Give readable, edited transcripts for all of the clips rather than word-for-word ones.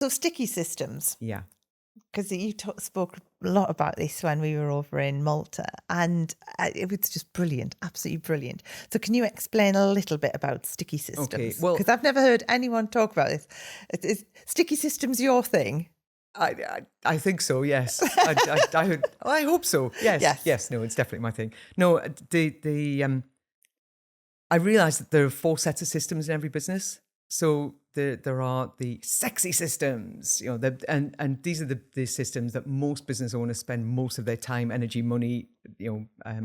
So sticky systems, Yeah. because you spoke a lot about this when we were over in Malta, and it was just brilliant, absolutely brilliant. So can you explain a little bit about sticky Okay. systems? Well, Because I've never heard anyone talk about this. Is sticky systems your thing? I think so. Yes. I hope so. Yes. Yes. Yes. No, it's definitely my thing. No, I realize that there are 4 sets of systems in every business. So there are the sexy systems, and these are the systems that most business owners spend most of their time, energy, money,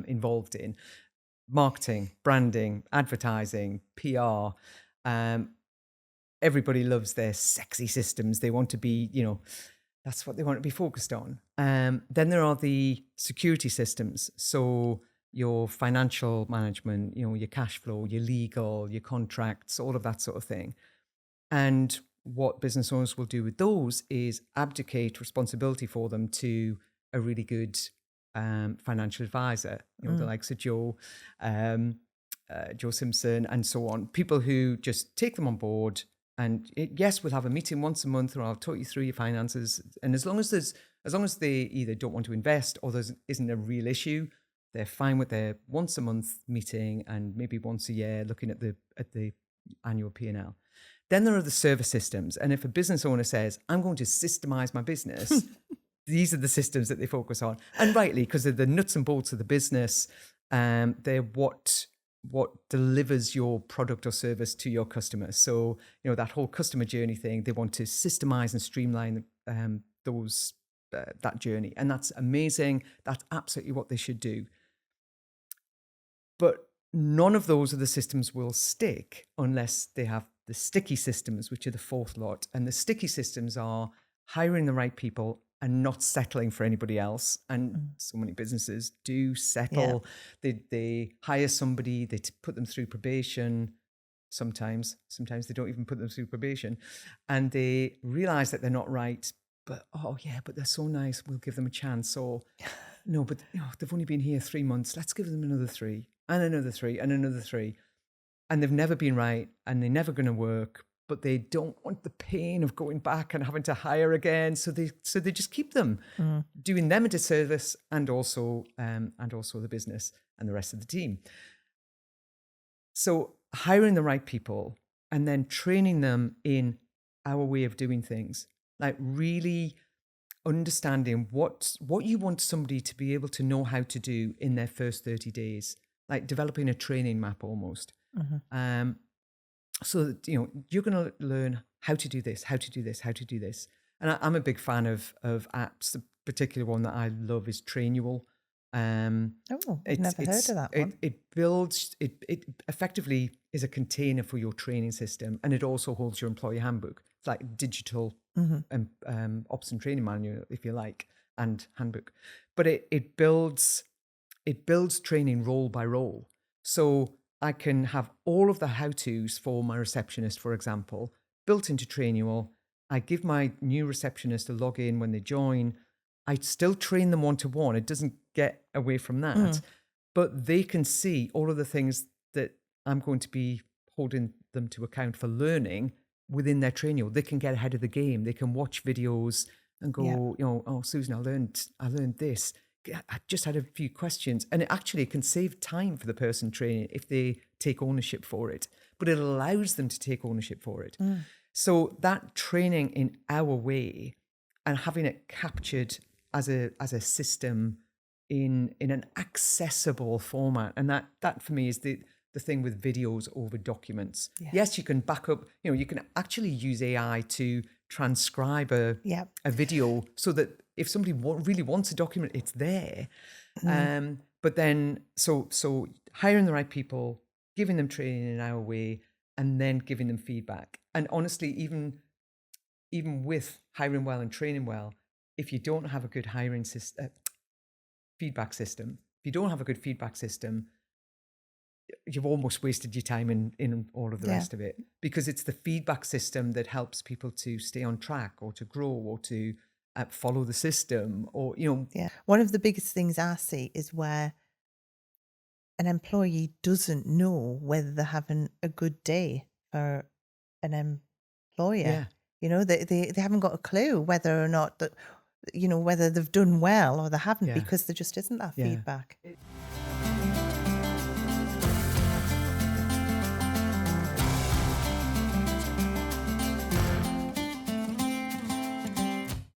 involved in: marketing, branding, advertising, PR. Um, Everybody loves their sexy systems. They want to be, that's what they want to be focused on. Then there are the security systems. So your financial management, your cash flow, your legal, your contracts, all of that sort of thing. And what business owners will do with those is abdicate responsibility for them to a really good financial advisor, the likes of Joe Simpson and so on, people who just take them on board. And yes, we'll have a meeting once a month, or I'll talk you through your finances. And as long as they either don't want to invest or there isn't a real issue, they're fine with their once a month meeting and maybe once a year looking at the annual P&L. Then there are the service systems. And if a business owner says, I'm going to systemize my business, these are the systems that they focus on. And rightly, because they're the nuts and bolts of the business. They're what delivers your product or service to your customers. So, that whole customer journey thing, they want to systemize and streamline that journey. And that's amazing. That's absolutely what they should do. But none of those of the systems will stick unless they have the sticky systems, which are the 4th lot. And the sticky systems are hiring the right people and not settling for anybody else. And so many businesses do settle. Yeah. They hire somebody, they put them through probation. Sometimes they don't even put them through probation. And they realize that they're not right. But, but they're so nice, we'll give them a chance. Or, no, but they've only been here 3 months. Let's give them another 3 and another 3 and another 3. And they've never been right and they're never going to work, but they don't want the pain of going back and having to hire again. So they just keep them, doing them a disservice and also the business and the rest of the team. So hiring the right people and then training them in our way of doing things, like really understanding what you want somebody to be able to know how to do in their first 30 days, like developing a training map almost. So that, you're going to learn how to do this, how to do this, how to do this. And I'm a big fan of apps. The particular one that I love is Trainual. I've never heard of that one. It effectively is a container for your training system, and it also holds your employee handbook. It's like digital ops and training manual, if you like, and handbook. But it builds training role by role. So I can have all of the how-tos for my receptionist, for example, built into Trainual. I give my new receptionist a login when they join. I still train them one-to-one. It doesn't get away from that. But they can see all of the things that I'm going to be holding them to account for learning within their Trainual. They can get ahead of the game. They can watch videos and go, oh, Susan, I learned this. I just had a few questions, and it actually can save time for the person training if they take ownership for it, but it allows them to take ownership for it. So that training in our way and having it captured as a system in an accessible format. And that for me is the thing with videos over documents. Yeah. Yes, you can back up, you can actually use AI to transcribe a video so that if somebody really wants a document, it's there. But then, so hiring the right people, giving them training in our way, and then giving them feedback. And honestly, even with hiring well and training well, if you don't have a good feedback system, if you don't have a good feedback system, you've almost wasted your time in all of the rest of it, because it's the feedback system that helps people to stay on track or to grow or to follow the system or, One of the biggest things I see is where an employee doesn't know whether they're having a good day for an employer. You know, they haven't got a clue whether or not that, you know, whether they've done well or they haven't, Yeah. because there just isn't that Yeah. feedback.